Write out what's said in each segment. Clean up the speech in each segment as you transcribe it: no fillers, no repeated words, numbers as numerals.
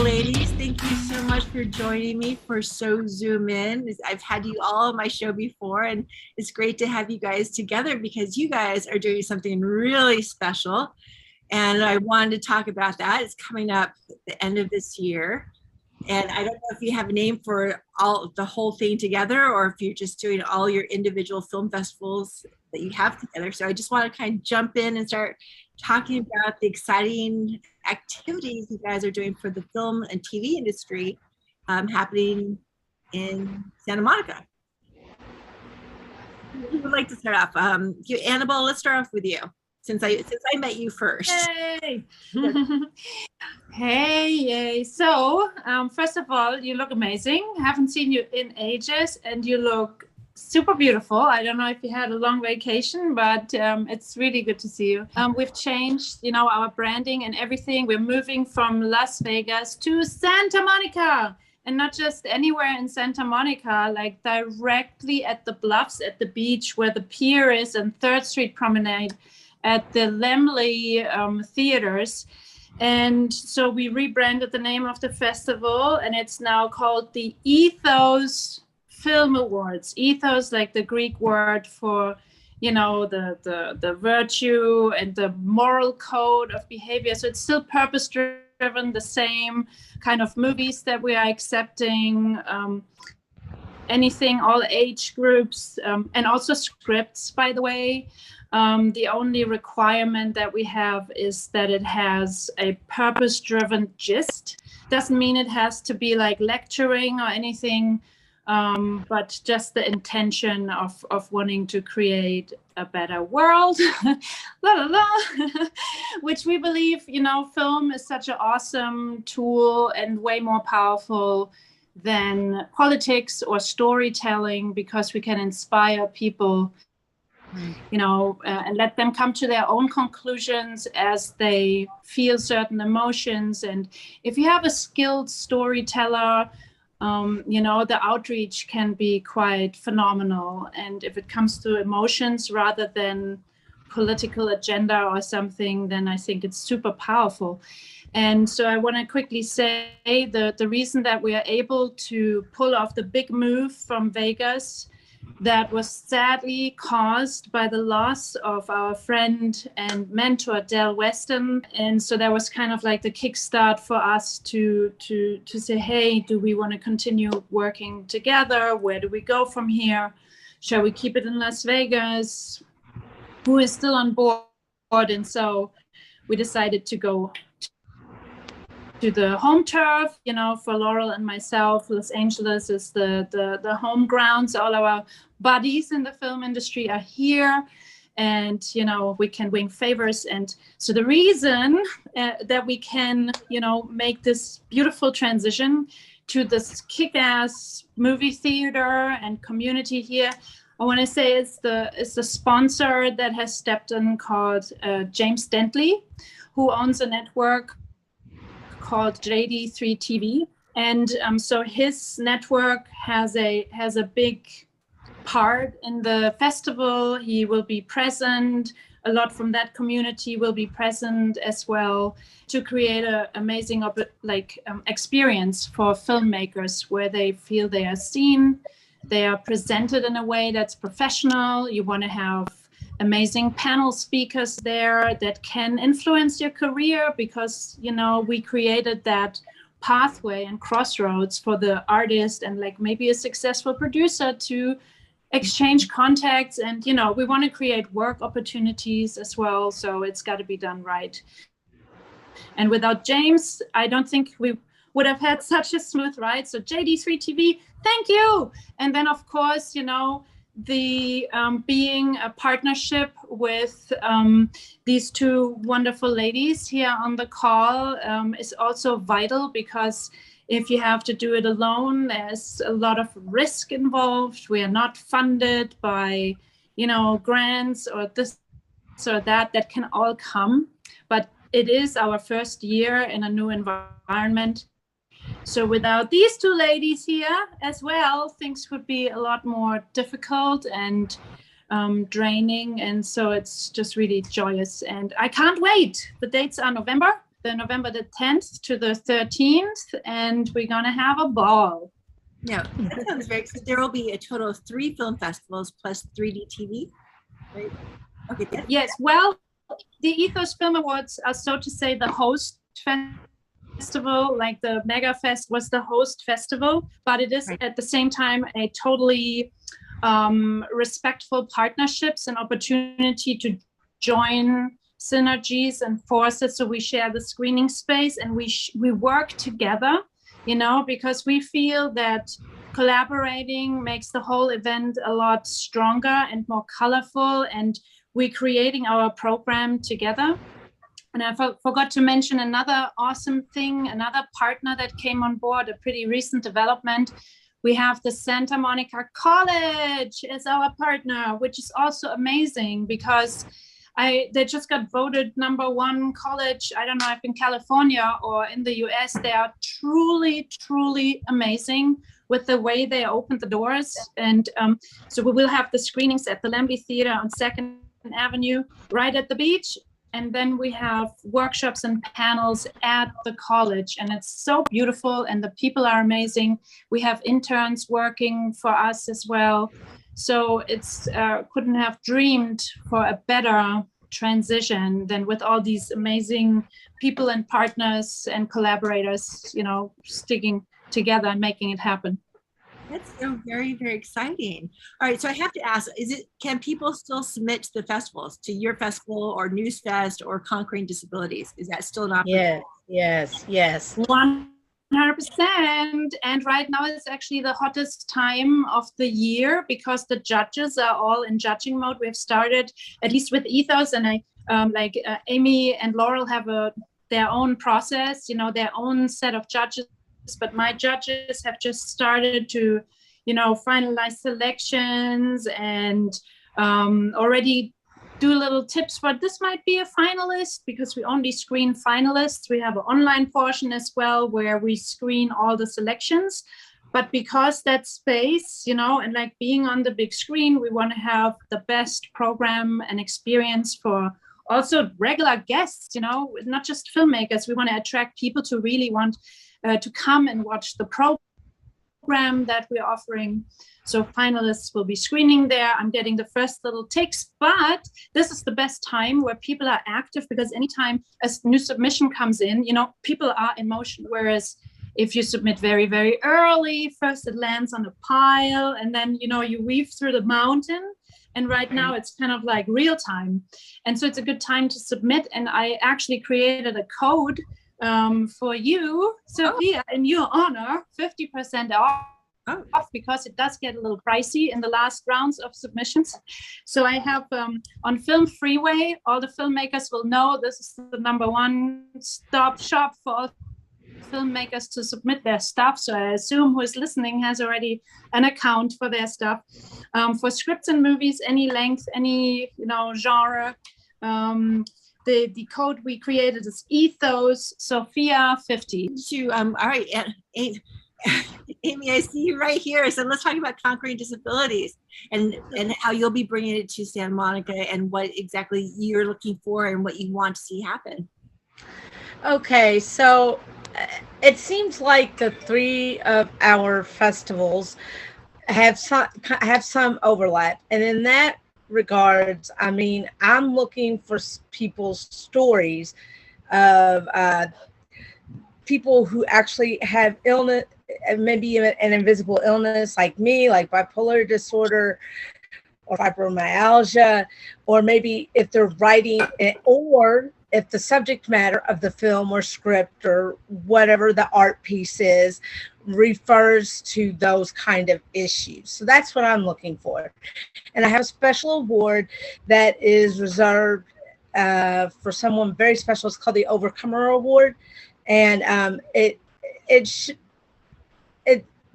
ladies. Thank you so much for joining me for So Zoom In. I've had you all on my show before, and it's great to have you guys together because you guys are doing something really special. And I wanted to talk about that. It's coming up at the end of this year. And I don't know if you have a name for the whole thing together, or if you're just doing all your individual film festivals that you have together. So I just want to kind of jump in and start talking about the exciting activities you guys are doing for the film and TV industry happening in Santa Monica. Who would like to start off? Anabelle, let's start off with you. Since I met you first. Hey. Hey, yay. So, first of all, you look amazing. Haven't seen you in ages, and you look super beautiful. I don't know if you had a long vacation, but it's really good to see you. We've changed, our branding and everything. We're moving from Las Vegas to Santa Monica. And not just anywhere in Santa Monica, like directly at the bluffs, at the beach where the pier is and 3rd Street Promenade, at the Lemley theaters. And so we rebranded the name of the festival, and it's now called the Ethos Film Awards. Ethos, like the Greek word for, the virtue and the moral code of behavior. So it's still purpose-driven, the same kind of movies that we are accepting, anything, all age groups, and also scripts, by the way. The only requirement that we have is that it has a purpose-driven gist. Doesn't mean it has to be like lecturing or anything, but just the intention of wanting to create a better world, la, la, la. Which we believe, film is such an awesome tool and way more powerful than politics or storytelling, because we can inspire people, and let them come to their own conclusions as they feel certain emotions. And if you have a skilled storyteller, the outreach can be quite phenomenal. And if it comes to emotions rather than political agenda or something, then I think it's super powerful. And so I want to quickly say the reason that we are able to pull off the big move from Vegas that was sadly caused by the loss of our friend and mentor, Del Weston. And so that was kind of like the kickstart for us to say, hey, do we want to continue working together? Where do we go from here? Shall we keep it in Las Vegas? Who is still on board? And so we decided to go to the home turf, for Laurel and myself. Los Angeles is the home ground. So all our buddies in the film industry are here, and we can win favors. And so the reason that we can make this beautiful transition to this kick-ass movie theater and community here, I want to say it's the sponsor that has stepped in, called James Dentley, who owns a network called JD3 TV. And so his network has a big part in the festival. He will be present. A lot from that community will be present as well, to create an amazing experience for filmmakers, where they feel they are seen, they are presented in a way that's professional. You want to have amazing panel speakers there that can influence your career, because we created that pathway and crossroads for the artist and maybe a successful producer to exchange contacts. And we want to create work opportunities as well, so it's got to be done right. And without James, I don't think we would have had such a smooth ride. So JD3 TV, thank you. And then of course, the being a partnership with these two wonderful ladies here on the call is also vital, because if you have to do it alone, there's a lot of risk involved. We are not funded by, grants or this or that can all come. But it is our first year in a new environment. So without these two ladies here as well, things would be a lot more difficult and draining. And so it's just really joyous. And I can't wait. The dates are November November the 10th to the 13th, and we're gonna have a ball. No, that sounds very exciting. There will be a total of 3 film festivals plus 3D TV, right? Okay. Yes, well, the Ethos Film Awards are, so to say, the host festival, like the Mega Fest was the host festival, but it is at the same time a totally respectful partnerships and opportunity to join synergies and forces. So we share the screening space and we work together, you know, because we feel that collaborating makes the whole event a lot stronger and more colorful, and we're creating our program together. And I forgot to mention another awesome thing, another partner that came on board, a pretty recent development. We have the Santa Monica College as our partner, which is also amazing because they just got voted #1 college. I don't know if in California or in the US. They are truly, truly amazing with the way they opened the doors. And so we will have the screenings at the Lambley Theater on 2nd Avenue, right at the beach. And then we have workshops and panels at the college, and it's so beautiful, and the people are amazing. We have interns working for us as well. So it's couldn't have dreamed for a better transition than with all these amazing people and partners and collaborators, you know, sticking together and making it happen. That's so very, very exciting. All right, so I have to ask, can people still submit to the festivals, to your festival or NewsFest or Conquering Disabilities? Is that still an option? Yes. 100%. And right now it's actually the hottest time of the year because the judges are all in judging mode. We've started, at least with Ethos, and Amy and Laurel have their own process, you know, their own set of judges. But my judges have just started to, you know, finalize selections and already do little tips. But this might be a finalist because we only screen finalists. We have an online portion as well where we screen all the selections. But because that space, you know, and like being on the big screen, we want to have the best program and experience for also regular guests, you know, not just filmmakers. We want to attract people to really want to come and watch the program that we're offering. So finalists will be screening there. I'm getting the first little ticks, but this is the best time where people are active because anytime a new submission comes in, you know, people are in motion. Whereas if you submit very, very early, first it lands on a pile and then, you know, you weave through the mountain. And right now it's kind of like real time. And so it's a good time to submit. And I actually created a code for you, Sophia, in your honor, 50% off because it does get a little pricey in the last rounds of submissions. So I have on Film Freeway, all the filmmakers will know this is the #1 stop shop for all filmmakers to submit their stuff. So I assume who is listening has already an account for their stuff. For scripts and movies, any length, any, you know, genre, the code we created is Ethos Sophia 50. All right, Amy, I see you right here. So let's talk about Conquering Disabilities and how you'll be bringing it to Santa Monica and what exactly you're looking for and what you want to see happen. Okay, so it seems like the 3 of our festivals have some overlap, and in that regards, I mean, I'm looking for people's stories of people who actually have illness, maybe an invisible illness like me, like bipolar disorder or fibromyalgia, or maybe if they're writing or if the subject matter of the film or script or whatever the art piece is refers to those kind of issues. So that's what I'm looking for. And I have a special award that is reserved for someone very special. It's called the Overcomer Award. And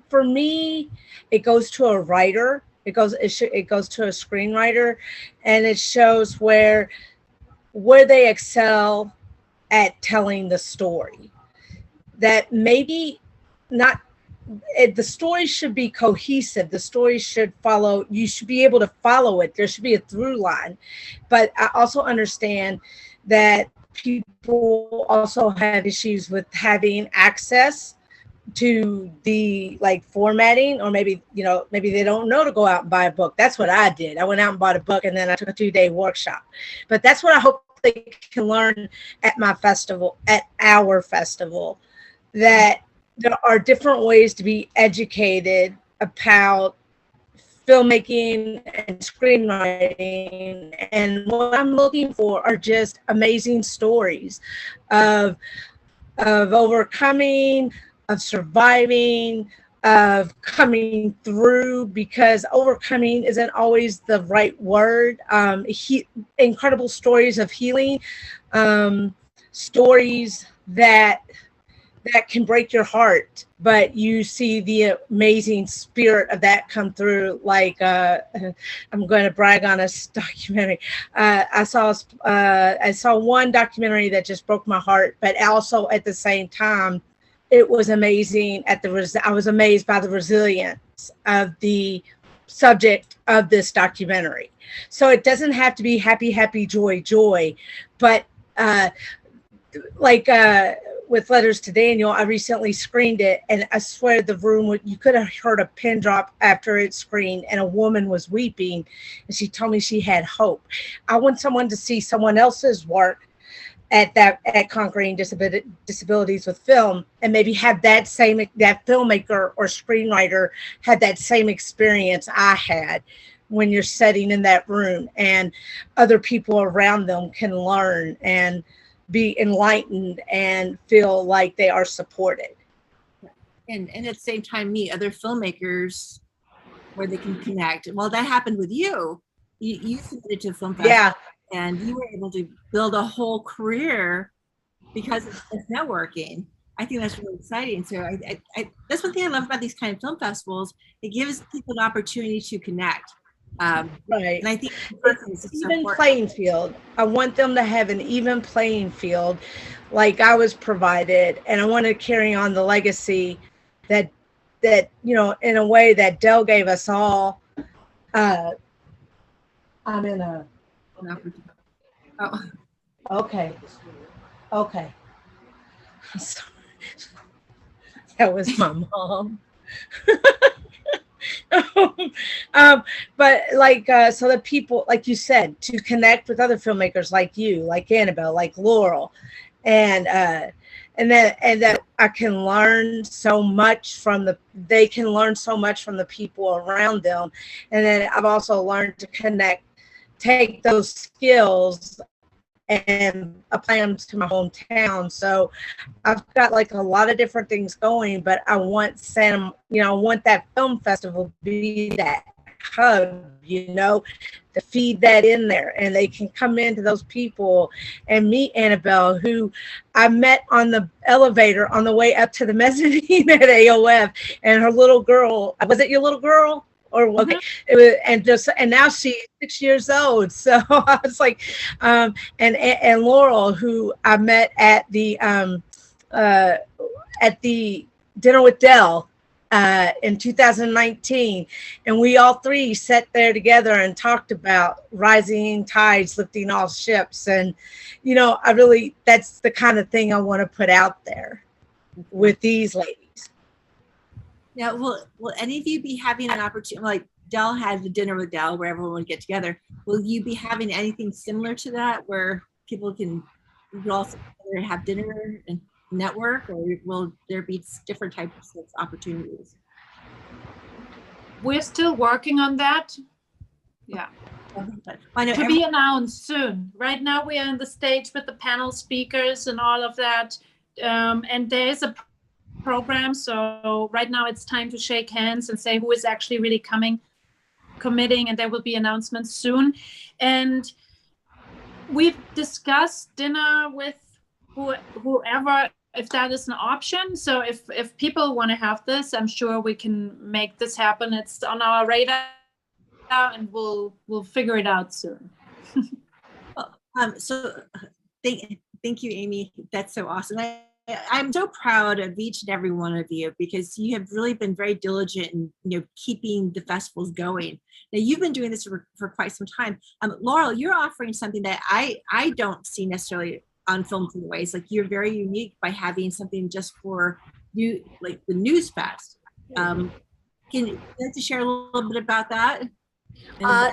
for me, it goes to a writer. It goes to a screenwriter, and it shows where they excel at telling the story. That maybe not, the story should be cohesive. The story should follow, you should be able to follow it. There should be a through line. But I also understand that people also have issues with having access to the like formatting, or maybe, you know, maybe they don't know to go out and buy a book. That's what I did. I went out and bought a book, and then I took a 2-day workshop. But that's what I hope they can learn at my festival, at our festival, that there are different ways to be educated about filmmaking and screenwriting. And what I'm looking for are just amazing stories of overcoming, of surviving, of coming through, because overcoming isn't always the right word. Incredible stories of healing, stories that can break your heart, but you see the amazing spirit of that come through. Like, I'm going to brag on a documentary. I saw one documentary that just broke my heart, but also at the same time, it was amazing. I was amazed by the resilience of the subject of this documentary. So it doesn't have to be happy, happy, joy, joy, but with Letters to Daniel, I recently screened it, and I swear the room, you could have heard a pin drop after it screened, and a woman was weeping, and she told me she had hope. I want someone to see someone else's work at Conquering Disabilities with film, and maybe have that filmmaker or screenwriter had that same experience I had when you're sitting in that room, and other people around them can learn and be enlightened and feel like they are supported. And at the same time, meet other filmmakers where they can connect. Well, that happened with you. You submitted to a film festival, yeah, and you were able to build a whole career because of networking. I think that's really exciting. So that's one thing I love about these kind of film festivals. It gives people an opportunity to connect. Right. And I think it's even playing field. I want them to have an even playing field like I was provided. And I want to carry on the legacy that, you know, in a way that Dell gave us all. I'm in a... Oh. Okay. Sorry. That was my mom. But like, so that people, like you said, to connect with other filmmakers like you, like Anabelle, like Laurel, and that I can learn so much they can learn so much from the people around them. And then I've also learned to take those skills and apply them to my hometown. So I've got like a lot of different things going, but I want I want that film festival to be that hub, you know, to feed that in there, and they can come into those people and meet Anabelle, who I met on the elevator on the way up to the mezzanine at AOF, and her little girl, was it your little girl? Or okay, it was, and now she's 6 years old. So I was like, and Laurel, who I met at the dinner with Dell in 2019, and we all three sat there together and talked about rising tides lifting all ships. And you know, that's the kind of thing I want to put out there with these ladies. Yeah, will any of you be having an opportunity, like Dell had the dinner with Dell where everyone would get together? Will you be having anything similar to that where people can also have dinner and network, or will there be different types of opportunities? We're still working on that. Yeah. To be announced soon. Right now we are in the stage with the panel speakers and all of that. And there is a program, so right now it's time to shake hands and say who is actually really committing, and there will be announcements soon. And we've discussed dinner with whoever, if that is an option. So if people want to have this, I'm sure we can make this happen. It's on our radar, and we'll figure it out soon. So thank you, Amy. That's so awesome. I'm so proud of each and every one of you, because you have really been very diligent in, you know, keeping the festivals going. Now, you've been doing this for quite some time. Laurel, you're offering something that I don't see necessarily on films in ways. Like you're very unique by having something just for you, like the NewsFest. Can you like to share a little bit about that?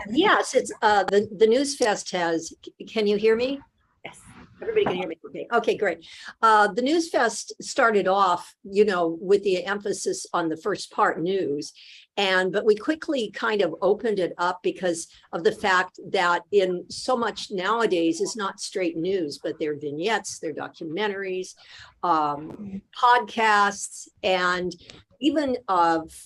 Yes, it's the NewsFest has. Can you hear me? Yes. Everybody can hear me. Okay, great. The NewsFest started off, with the emphasis on the first part, news, but we quickly kind of opened it up because of the fact that in so much nowadays is not straight news, but they're vignettes, they're documentaries, podcasts, and even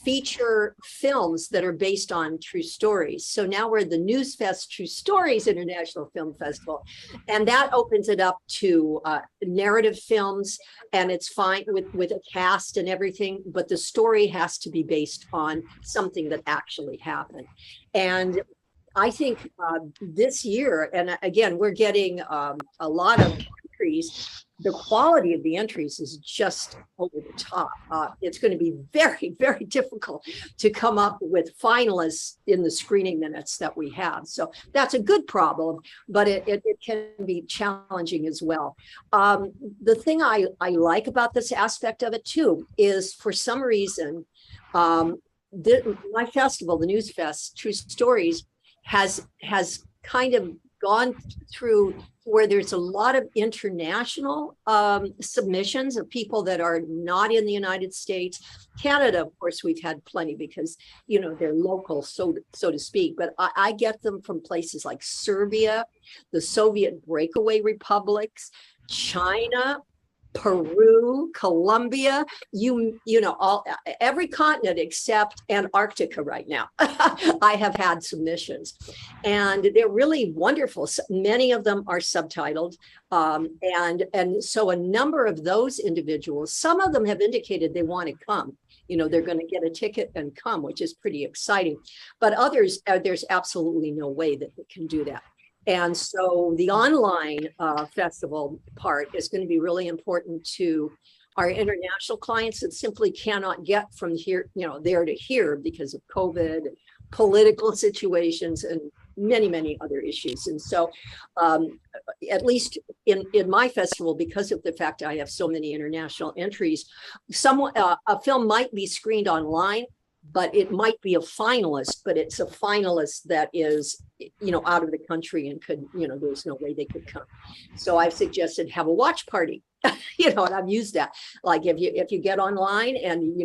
feature films that are based on true stories. So now we're the NewsFest True Stories International Film Festival, and that opens it up to narrative films, and it's fine with a cast and everything, but the story has to be based on something that actually happened. And I think this year, and again, we're getting a lot of entries. The quality of the entries is just over the top. It's going to be very, very difficult to come up with finalists in the screening minutes that we have. So that's a good problem, but it can be challenging as well. The thing I like about this aspect of it too is, for some reason, my festival, the NewsFest True Stories, has kind of gone through where there's a lot of international submissions of people that are not in the United States. Canada, of course, we've had plenty because, they're local, so to speak. But I get them from places like Serbia, the Soviet breakaway republics, China, Peru, Colombia, every continent except Antarctica right now. I have had submissions, and they're really wonderful. Many of them are subtitled, and so a number of those individuals, some of them have indicated they want to come. They're going to get a ticket and come, which is pretty exciting. But others, there's absolutely no way that they can do that. And so the online festival part is going to be really important to our international clients that simply cannot get from here, there to here because of COVID, political situations, and many, many other issues. And so at least in my festival, because of the fact I have so many international entries, a film might be screened online, but it might be a finalist, but it's a finalist that is, out of the country and could, there's no way they could come. So I've suggested have a watch party, and I've used that. Like if you get online and,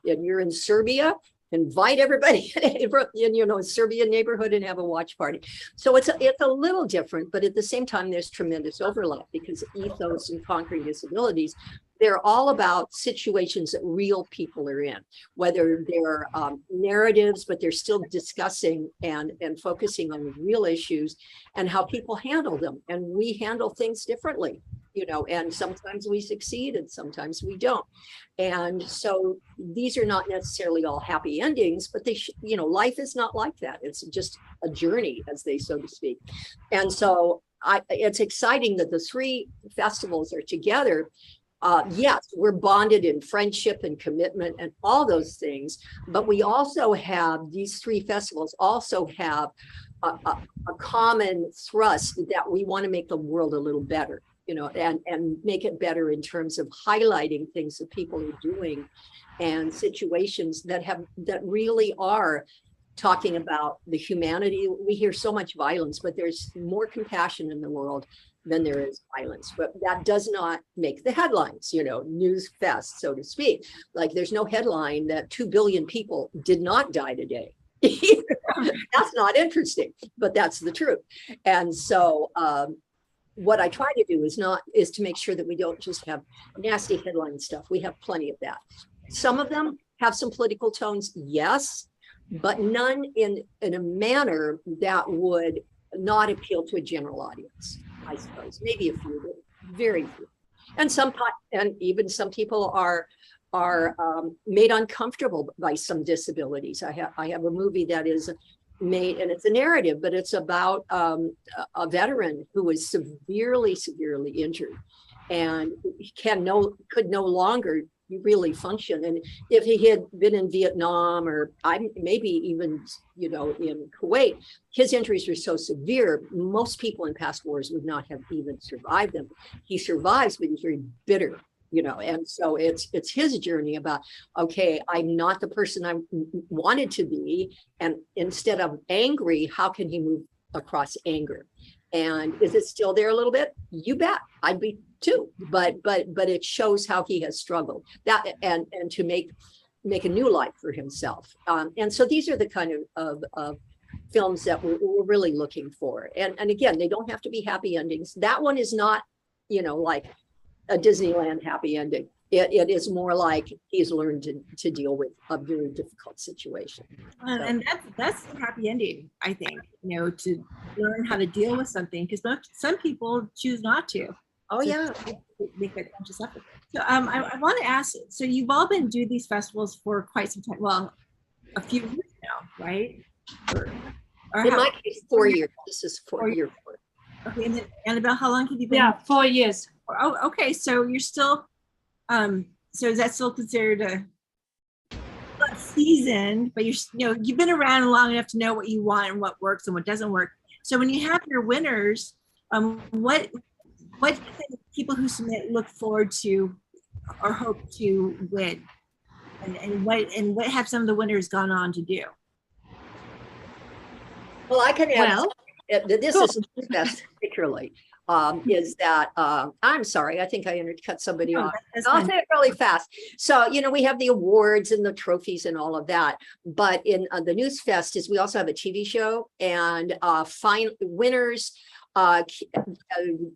you're in Serbia, invite everybody in, Serbian neighborhood and have a watch party. So it's a little different, but at the same time, there's tremendous overlap because Ethos and Conquering Disabilities, they're all about situations that real people are in, whether they're narratives, but they're still discussing and focusing on real issues and how people handle them. And we handle things differently, and sometimes we succeed and sometimes we don't. And so these are not necessarily all happy endings, but life is not like that. It's just a journey, as they so to speak. And so it's exciting that the three festivals are together. Yes, we're bonded in friendship and commitment and all those things, but we also have, these three festivals also have a common thrust that we want to make the world a little better, and make it better in terms of highlighting things that people are doing and situations that really are talking about the humanity. We hear so much violence, but there's more compassion in the world than there is violence. But that does not make the headlines, news fest, so to speak. Like there's no headline that 2 billion people did not die today. That's not interesting, but that's the truth. And so what I try to do is to make sure that we don't just have nasty headline stuff. We have plenty of that. Some of them have some political tones, yes, but none in a manner that would not appeal to a general audience, I suppose. Maybe a few, but very few. And even some people are made uncomfortable by some disabilities. I have a movie that is made, and it's a narrative, but it's about a veteran who was severely injured and could no longer really function. And if he had been in Vietnam or maybe even, you know, in Kuwait, his injuries were so severe, most people in past wars would not have even survived them. He survives, but he's very bitter, you know. And so it's his journey about, okay, I'm not the person I wanted to be. And instead of angry, how can he move across anger? And is it still there a little bit? You bet. I'd be too. But it shows how he has struggled that and to make a new life for himself. And so these are the kind of films that we're really looking for. And again, they don't have to be happy endings. That one is not, you know, like a Disneyland happy ending. It is more like he's learned to deal with a very difficult situation. And that's the happy ending, I think, you know, to learn how to deal with something, because some people choose not to. Oh, yeah. Make that conscious effort. So I want to ask, so you've all been doing these festivals for quite some time. Well, a few years now, right? In my case, 4 years. This is 4 years. Okay, and then Annabelle, how long have you been? Yeah, 4 years. Oh, okay. So you're still, so is that still considered not seasoned, but you've been around long enough to know what you want and what works and what doesn't work. So when you have your winners, what people who submit look forward to or hope to win, and what have some of the winners gone on to do? Well, I can add, this is best particularly, is that, I'm sorry, I think I undercut somebody off. I'll say it really fast. So, you know, we have the awards and the trophies and all of that, but in the NewsFest is we also have a TV show, and winners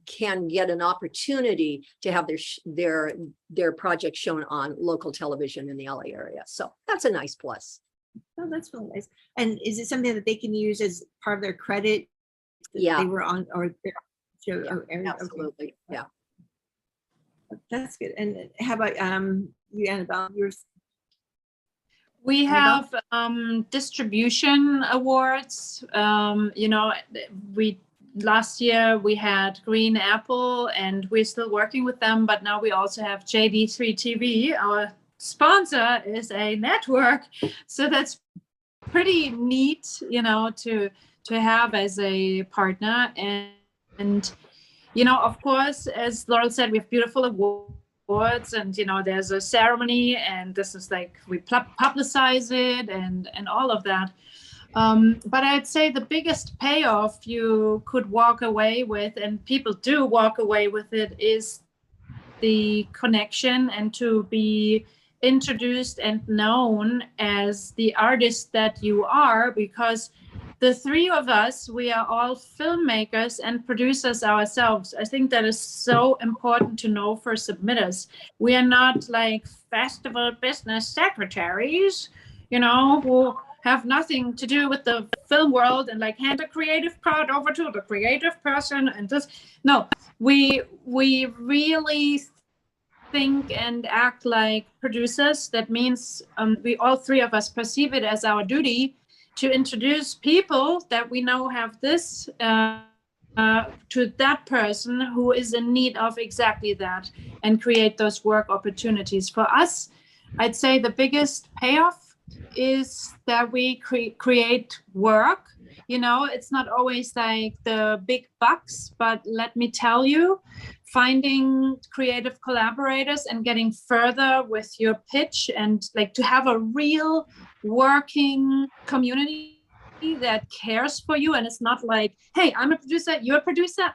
can get an opportunity to have their project shown on local television in the LA area. So that's a nice plus. Oh, that's really nice. And is it something that they can use as part of their credit? Yeah. They were on or their show. Yeah, absolutely. Okay. Yeah. That's good. And how about you, Annabelle? We have distribution awards. You know, last year we had Green Apple, and we're still working with them, but now we also have JD3 TV. Our sponsor is a network, so that's pretty neat, you know, to have as a partner. And you know, of course, as Laurel said, we have beautiful awards, and you know, there's a ceremony, and this is like we publicize it and all of that. But I'd say the biggest payoff you could walk away with, and people do walk away with it, is the connection and to be introduced and known as the artist that you are, because the three of us, we are all filmmakers and producers ourselves. I think that is so important to know for submitters. We are not like festival business secretaries, you know, who have nothing to do with the film world and like hand a creative card over to the creative person and just, no, we really think and act like producers. That means we all three of us perceive it as our duty to introduce people that we know have this to that person who is in need of exactly that, and create those work opportunities. For us, I'd say the biggest payoff is that we create work. You know, it's not always like the big bucks, but let me tell you, finding creative collaborators and getting further with your pitch, and like to have a real working community that cares for you. And it's not like, hey, I'm a producer, you're a producer.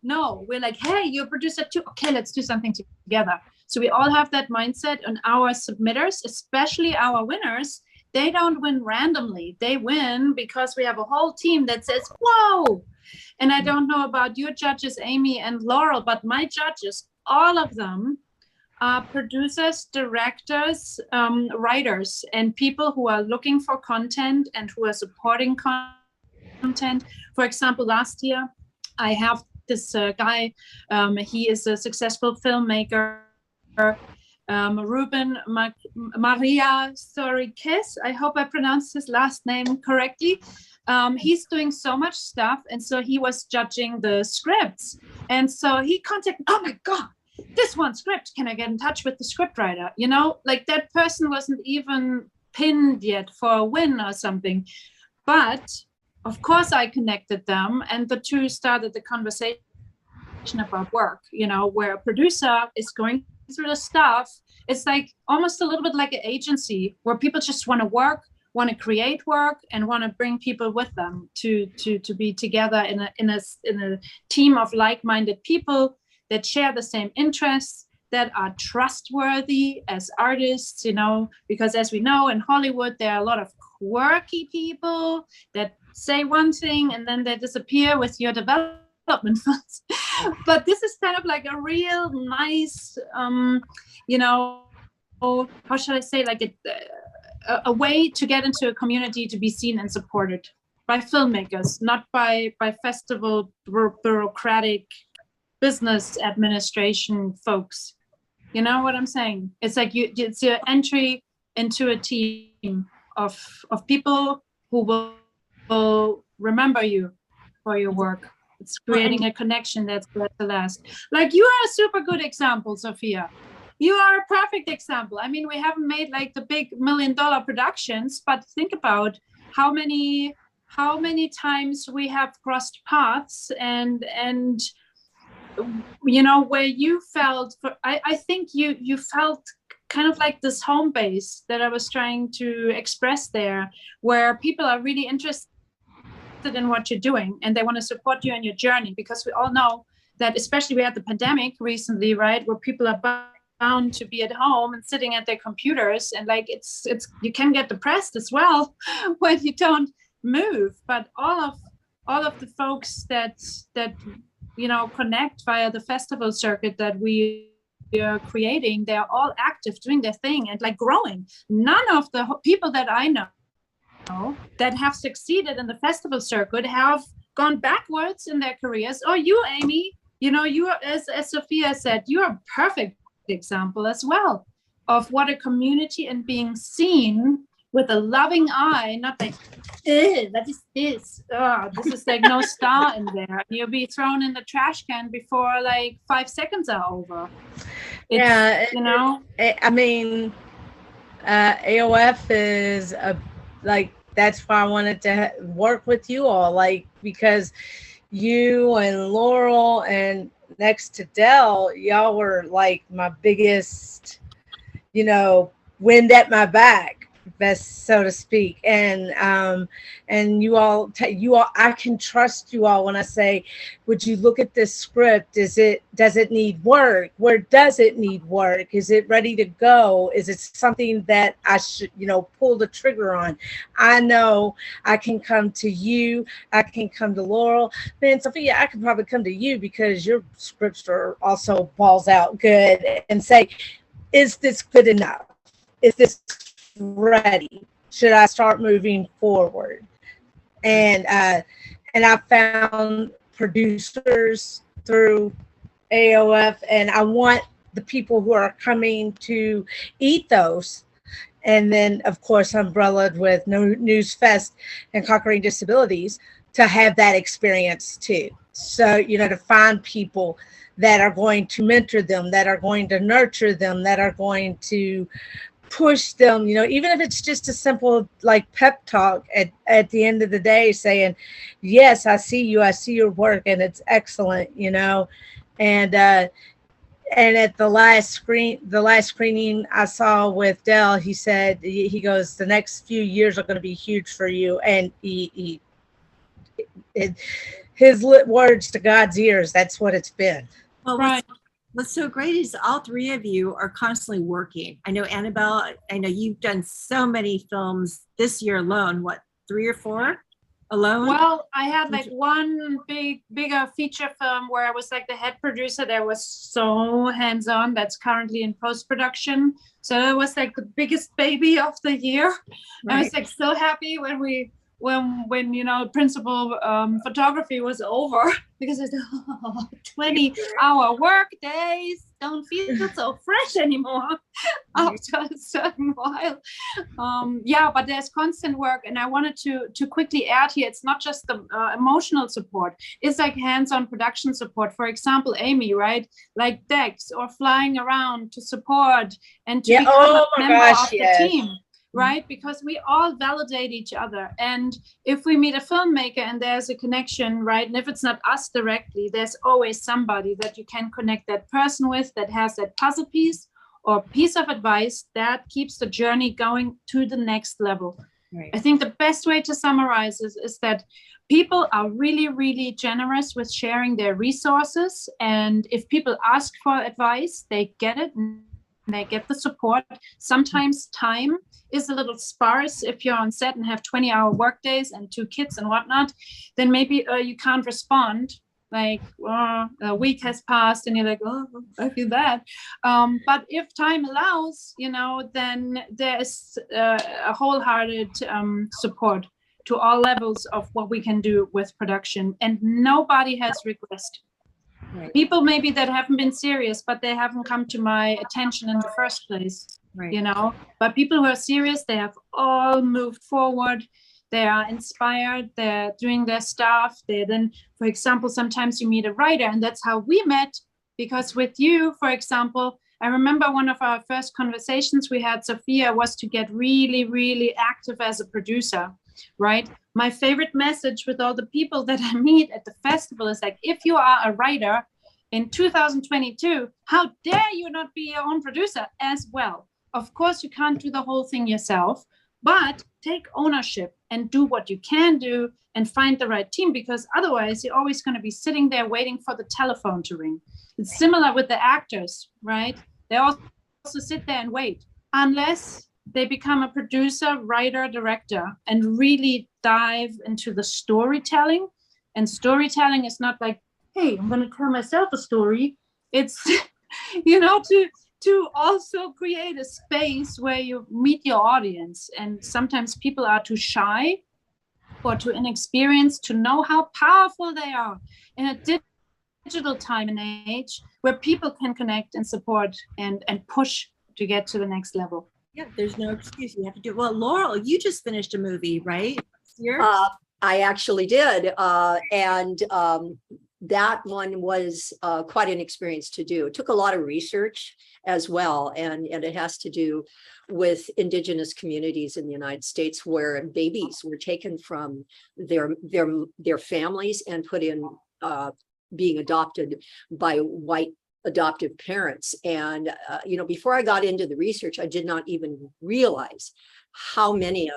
No, we're like, hey, you're a producer too. Okay, let's do something together. So we all have that mindset, and our submitters, especially our winners, they don't win randomly. They win because we have a whole team that says, whoa. And I don't know about your judges, Amy and Laurel, but my judges, all of them are producers, directors, writers, and people who are looking for content and who are supporting content. For example, last year, I have this guy, he is a successful filmmaker, Ruben Maria Sorikes. I hope I pronounced his last name correctly. He's doing so much stuff, and so he was judging the scripts. And so he contacted, oh my God, this one script, can I get in touch with the scriptwriter? You know, like that person wasn't even pinned yet for a win or something. But of course I connected them, and the two started the conversation about work, you know, where a producer is going through the stuff. It's like almost a little bit like an agency where people just want to work, want to create work, and want to bring people with them to be together in a team of like-minded people that share the same interests, that are trustworthy as artists, you know, because as we know in Hollywood, there are a lot of quirky people that say one thing and then they disappear with your development funds. But this is kind of like a real nice, you know, how should I say, like a way to get into a community to be seen and supported by filmmakers, not by festival bureaucratic business administration folks. You know what I'm saying? It's like it's your entry into a team of people who will remember you for your work. It's creating a connection that's going to last. Like, you are a super good example, Sophia. You are a perfect example. I mean, we haven't made like the big $1 million productions, but think about how many times we have crossed paths and you know, where you felt, I think you felt kind of like this home base that I was trying to express there, where people are really interested in what you're doing and they want to support you in your journey, because we all know that, especially we had the pandemic recently, right, where people are bound to be at home and sitting at their computers, and like it's you can get depressed as well when you don't move. But all of the folks that you know connect via the festival circuit that we are creating, they are all active, doing their thing and like growing. None of the people that I know that have succeeded in the festival circuit have gone backwards in their careers. Or you, Amy, you know, you are, as Sophia said, you are a perfect example as well of what a community and being seen with a loving eye, not like, what is this? Oh, this is like no star in there. You'll be thrown in the trash can before like 5 seconds are over. It's, you know, I mean, AOF is like, that's why I wanted to work with you all, like, because you and Laurel and next to Dell, y'all were like my biggest, you know, wind at my back, best so to speak. And you all, I can trust you all when I say, would you look at this script? Does it need work? Where does it need work? Is it ready to go? Is it something that I should, you know, pull the trigger on? I know I can come to you. I can come to Laurel. Man, Sophia, I could probably come to you because your scripts are also balls out good, and say, is this good enough? Is this ready? Should I start moving forward? And I found producers through AOF, and I want the people who are coming to Ethos, and then of course umbrellaed with NewsFest and Conquering Disabilities, to have that experience too. So, you know, to find people that are going to mentor them, that are going to nurture them, that are going to push them, you know, even if it's just a simple like pep talk at the end of the day, saying, yes, I see you, I see your work and it's excellent, you know. And at the last screening I saw with Dell, he said, he goes, the next few years are going to be huge for you. And his words to God's ears, that's what it's been. Well, right. What's so great is all three of you are constantly working. I know, Anabelle, I know you've done so many films this year alone. What, 3 or 4 alone? Well, I had like one bigger feature film where I was like the head producer that was so hands-on, that's currently in post-production. So it was like the biggest baby of the year. Right. I was like so happy when we when you know, principal photography was over, because it's 20-hour work days don't feel so fresh anymore after a certain while. Yeah, but there's constant work, and I wanted to quickly add here, it's not just the emotional support, it's like hands-on production support. For example, Amy, right, like decks or flying around to support and to become a member of the team, right? Because we all validate each other, and if we meet a filmmaker and there's a connection, right, and if it's not us directly, there's always somebody that you can connect that person with, that has that puzzle piece or piece of advice that keeps the journey going to the next level. Right. I think the best way to summarize is that people are really, really generous with sharing their resources, and if people ask for advice, they get it, and they get the support. Sometimes time is a little sparse. If you're on set and have 20-hour work days and 2 kids and whatnot, then maybe you can't respond. Like a week has passed and you're like, oh, I feel bad. But if time allows, you know, then there's a wholehearted support to all levels of what we can do with production, and nobody has regressed. Right. People maybe that haven't been serious, but they haven't come to my attention in the first place, right. You know, but people who are serious, they have all moved forward. They are inspired, they're doing their stuff. They then, for example, sometimes you meet a writer, and that's how we met, because with you, for example, I remember one of our first conversations we had, Sophia, was to get really, really active as a producer, right? My favorite message with all the people that I meet at the festival is like, if you are a writer in 2022, how dare you not be your own producer as well? Of course, you can't do the whole thing yourself, but take ownership and do what you can do and find the right team, because otherwise you're always going to be sitting there waiting for the telephone to ring. It's similar with the actors, right? They also sit there and wait unless they become a producer, writer, director, and really dive into the storytelling. And storytelling is not like, hey, I'm going to tell myself a story. It's, you know, to also create a space where you meet your audience. And sometimes people are too shy or too inexperienced to know how powerful they are in a digital time and age where people can connect and support and push to get to the next level. Yeah, there's no excuse. You have to do it. Well, Laurel, you just finished a movie, right? This year? I actually did. And that one was quite an experience to do. It took a lot of research as well. And it has to do with Indigenous communities in the United States where babies were taken from their families and put in being adopted by white adoptive parents. And, you know, before I got into the research, I did not even realize how many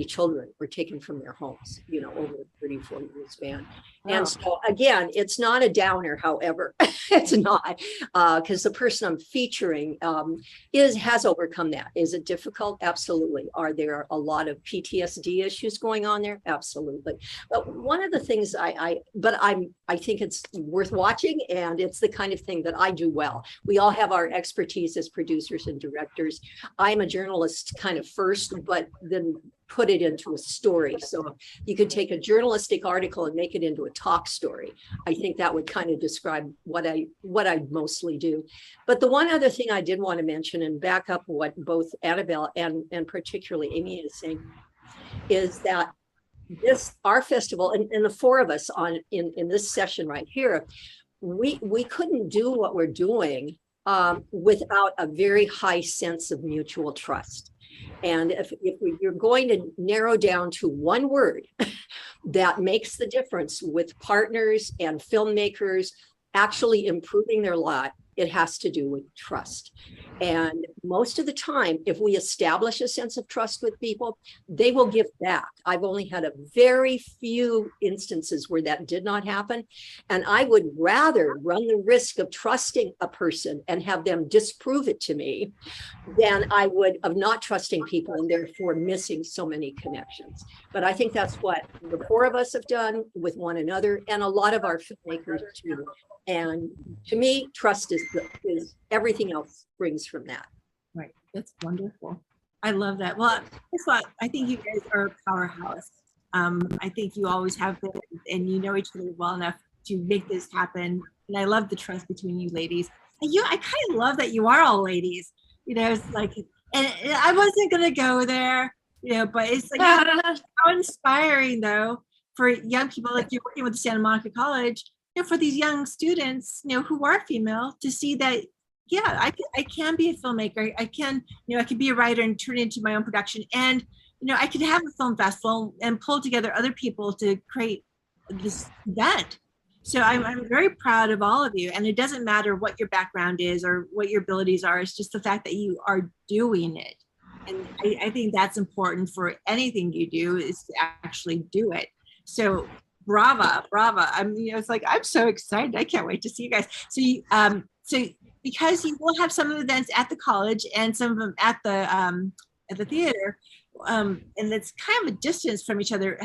children were taken from their homes, you know, over a 30-40 year span. Wow. And so again, it's not a downer, however, it's not, because the person I'm featuring has overcome that. Is it difficult? Absolutely. Are there a lot of PTSD issues going on there? Absolutely. But one of the things I think it's worth watching, and it's the kind of thing that I do well. We all have our expertise as producers and directors. I'm a journalist kind of first, but then put it into a story. So you could take a journalistic article and make it into a talk story. I think that would kind of describe what I mostly do. But the one other thing I did want to mention, and back up what both Anabelle and particularly Amy is saying, is that our festival, and the 4 of us in this session right here, we couldn't do what we're doing without a very high sense of mutual trust. And if you're going to narrow down to one word that makes the difference with partners and filmmakers actually improving their lot, it has to do with trust. And most of the time, if we establish a sense of trust with people, they will give back. I've only had a very few instances where that did not happen. And I would rather run the risk of trusting a person and have them disprove it to me than I would of not trusting people and therefore missing so many connections. But I think that's what the 4 of us have done with one another, and a lot of our filmmakers too. And to me, trust is everything else springs from that. Right. That's wonderful. I love that. Well, guess what? I think you guys are a powerhouse. I think you always have been, and you know each other well enough to make this happen. And I love the trust between you ladies. And I kind of love that you are all ladies. It's like, and I wasn't gonna go there, but it's like how inspiring though for young people, like you're working with Santa Monica College, for these young students, who are female, to see that, yeah, I can be a filmmaker. I can be a writer and turn it into my own production. And, I could have a film festival and pull together other people to create this event. So I'm very proud of all of you. And it doesn't matter what your background is or what your abilities are. It's just the fact that you are doing it. And I think that's important for anything you do, is to actually do it. So brava. I mean, it's like, I'm so excited. I can't wait to see you guys. So because you will have some of the events at the college and some of them at the theater, and it's kind of a distance from each other.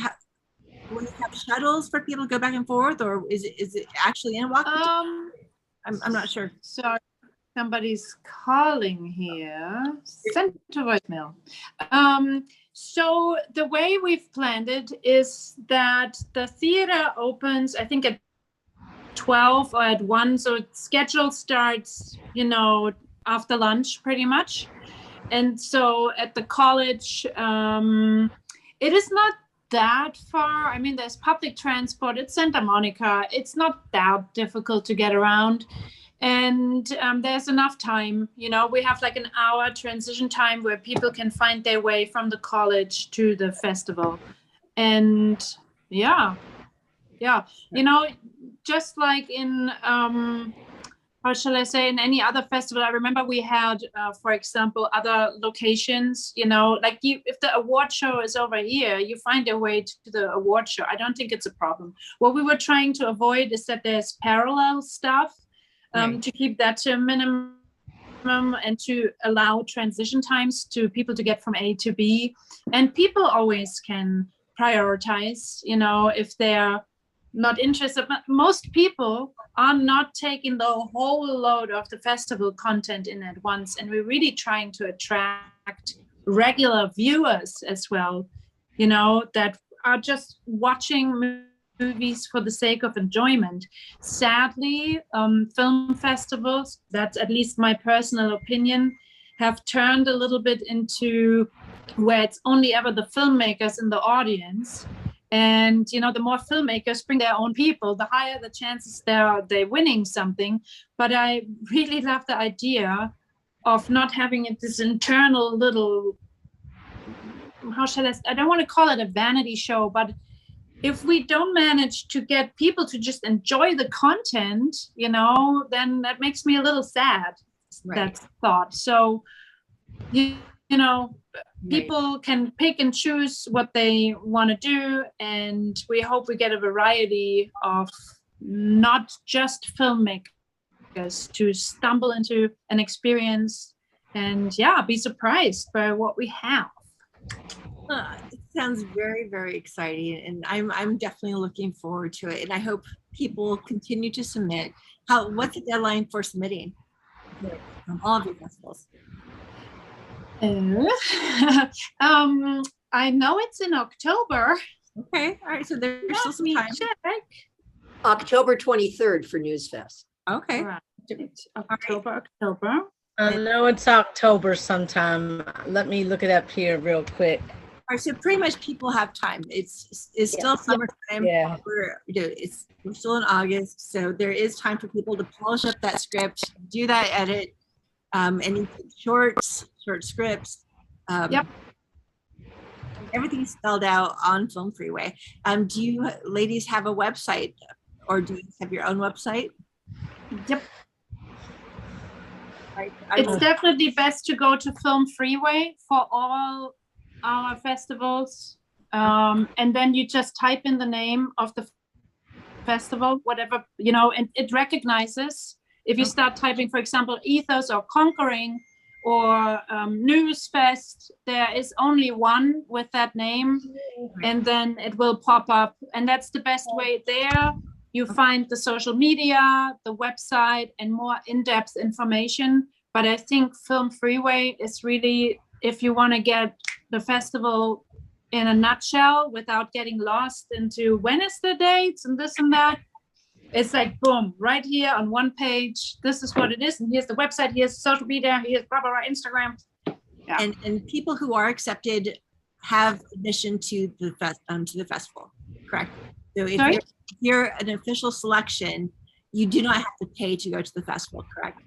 Will you have shuttles for people to go back and forth, or is it actually in walking? I'm not sure. Sorry, somebody's calling here. Send to voicemail. So the way we've planned it is that the theater opens, I think, at 12 or at 1. So schedule starts, after lunch pretty much. And so at the college, it is not that far. I mean, there's public transport. It's Santa Monica. It's not that difficult to get around. And there's enough time, we have like an hour transition time where people can find their way from the college to the festival. And yeah, just like in, how shall I say, in any other festival, I remember we had, for example, other locations, like if the award show is over here, you find a way to the award show. I don't think it's a problem. What we were trying to avoid is that there's parallel stuff. Right. To keep that to a minimum and to allow transition times to people to get from A to B. And people always can prioritize, if they're not interested. But most people are not taking the whole load of the festival content in at once. And we're really trying to attract regular viewers as well, that are just watching movies for the sake of enjoyment. Sadly, film festivals, that's at least my personal opinion, have turned a little bit into where it's only ever the filmmakers in the audience. And, the more filmmakers bring their own people, the higher the chances they're winning something. But I really love the idea of not having this internal little, I don't want to call it a vanity show, but if we don't manage to get people to just enjoy the content, then that makes me a little sad. Right. That thought. So, people can pick and choose what they want to do. And we hope we get a variety of not just filmmakers to stumble into an experience and be surprised by what we have. It sounds very, very exciting, and I'm definitely looking forward to it. And I hope people continue to submit. What's the deadline for submitting from all of your festivals? I know it's in October. Okay, all right. So there's still some time. Check. October 23rd for NewsFest. Okay. Right. October. I know it's October sometime. Let me look it up here real quick. All right, so pretty much people have time. It's still summertime. Yeah. We're still in August, so there is time for people to polish up that script, do that edit, and short scripts. Yep. Everything's spelled out on Film Freeway. Do you ladies have a website, or do you have your own website? Yep. It's definitely best to go to Film Freeway for all our festivals, and then you just type in the name of the festival, whatever, and it recognizes. If you start typing, for example, Ethos or Conquering or NewsFest, there is only one with that name, and then it will pop up, and that's the best way. There you find the social media, the website, and more in-depth information. But I think Film Freeway is really, if you want to get the festival in a nutshell without getting lost into when is the dates and this and that. It's like, boom, right here on one page. This is what it is. And here's the website. Here's social media. Here's blah, blah, blah, Instagram. Yeah. And people who are accepted have admission to the festival, correct? So if you're an official selection, you do not have to pay to go to the festival, correct?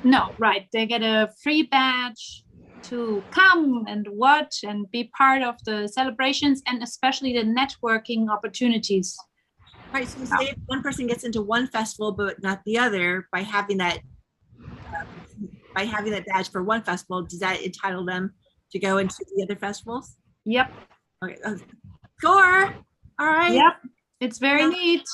No, right. They get a free badge to come and watch and be part of the celebrations, and especially the networking opportunities. Right. So say if one person gets into one festival but not the other, by having that badge for one festival, does that entitle them to go into the other festivals? Yep. Okay. Score. All right. Yep. It's very neat.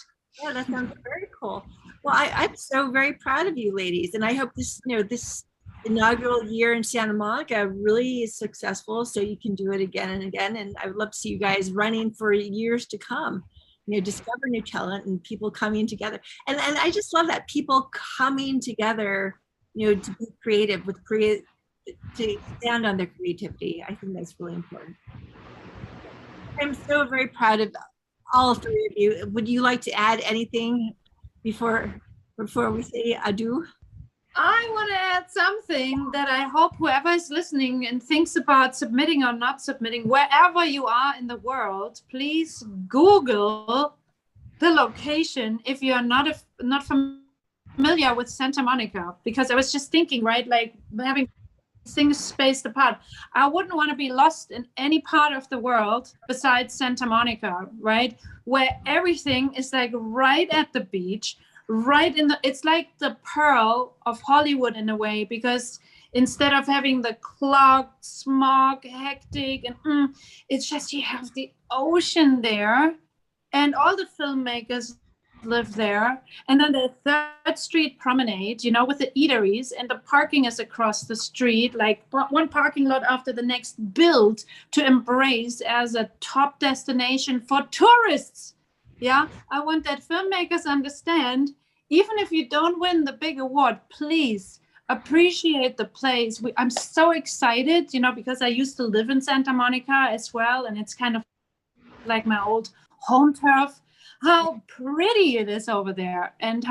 Yeah, that sounds very cool. Well, I'm so very proud of you ladies, and I hope this, this inaugural year in Santa Monica really is successful, so you can do it again and again. And I would love to see you guys running for years to come. Discover new talent and people coming together. And I just love that, people coming together, to be creative to stand on their creativity. I think that's really important. I'm so very proud of all three of you. Would you like to add anything before we say adieu? I want to add something that I hope whoever is listening and thinks about submitting or not submitting, wherever you are in the world, please Google the location if you are not familiar with Santa Monica, because I was just thinking, right, like having things spaced apart. I wouldn't want to be lost in any part of the world besides Santa Monica, right, where everything is like right at the beach. Right in it's like the pearl of Hollywood in a way, because instead of having the clogged, smog, hectic, and it's just, you have the ocean there, and all the filmmakers live there. And then the 3rd Street Promenade, with the eateries, and the parking is across the street, like one parking lot after the next, built to embrace as a top destination for tourists. Yeah, I want that filmmakers understand, even if you don't win the big award, please appreciate the place. I'm so excited, because I used to live in Santa Monica as well, and it's kind of like my old home turf. How pretty it is over there, and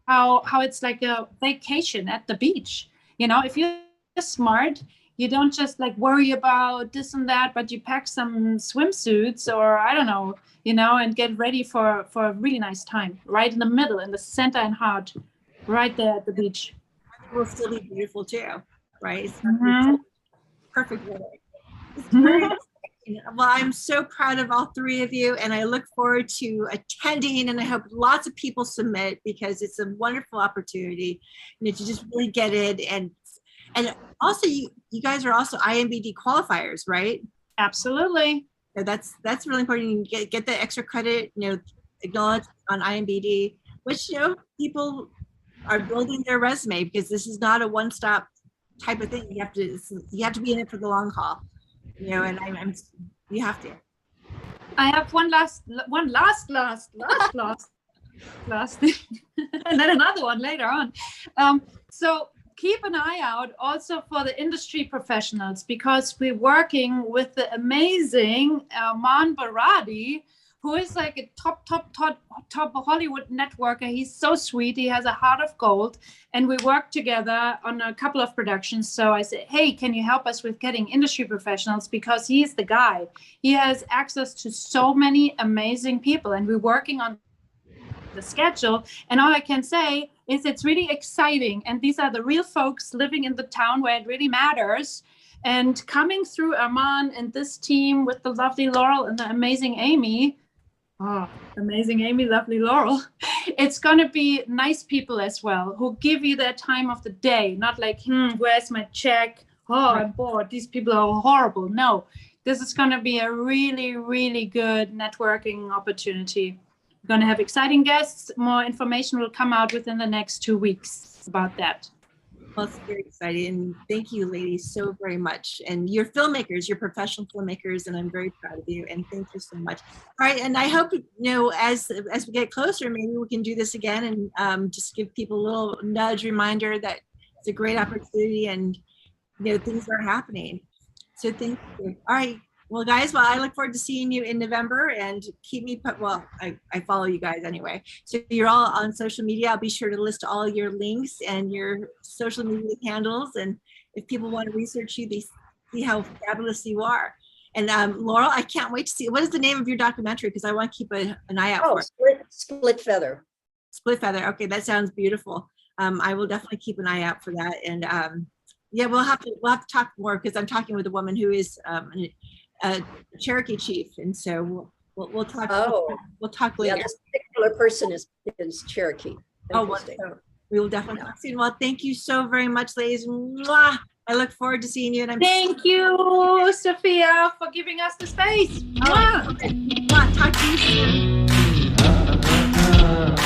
how it's like a vacation at the beach. If you're smart, you don't just like worry about this and that, but you pack some swimsuits or I don't know, and get ready for a really nice time right in the middle, in the center and heart, right there at the beach. It will still be beautiful too, right? It's perfect weather. It's very exciting. Well, I'm so proud of all three of you, and I look forward to attending, and I hope lots of people submit, because it's a wonderful opportunity, to just really get it. And also, you guys are also IMBD qualifiers, right? Absolutely. So that's really important. You get the extra credit, acknowledged on IMBD, which people are building their resume, because this is not a one-stop type of thing. You have to be in it for the long haul, and you have to. I have one last thing, and then another one later on. So keep an eye out also for the industry professionals, because we're working with the amazing Man Baradi, who is like a top Hollywood networker. He's so sweet. He has a heart of gold, and we work together on a couple of productions. So I said, hey, can you help us with getting industry professionals? Because he's the guy. He has access to so many amazing people, and we're working on the schedule. And all I can say is it's really exciting, and these are the real folks living in the town where it really matters, and coming through Arman and this team with the lovely Laurel and the amazing Amy. Amazing Amy, lovely Laurel. It's going to be nice people as well, who give you their time of the day, not like, where's my check? I'm bored, these people are horrible. No, this is going to be a really, really good networking opportunity. We're going to have exciting guests. More information will come out within the next 2 weeks about that. Well, it's very exciting. Thank you, ladies, so very much. And you're filmmakers, you're professional filmmakers, and I'm very proud of you. And thank you so much. All right, and I hope, as we get closer, maybe we can do this again, and just give people a little nudge reminder that it's a great opportunity, and things are happening. So thank you. All right, Well, guys, well, I look forward to seeing you in November, and keep me put. Well, I follow you guys anyway. So you're all on social media. I'll be sure to list all your links and your social media handles. And if people want to research you, they see how fabulous you are. And Laurel, I can't wait to see. What is the name of your documentary? Because I want to keep an eye out for it. Split Feather. Split Feather. Okay, that sounds beautiful. I will definitely keep an eye out for that. And yeah, we'll have to talk more, because I'm talking with a woman who is a Cherokee chief, and so we'll talk. We'll talk later. Yeah, this particular person is Cherokee. Oh, so we will definitely talk soon. Well, thank you so very much, ladies. Mwah! I look forward to seeing you. And Thank you, Sophia, for giving us the space. Okay. Mwah! Talk to you soon.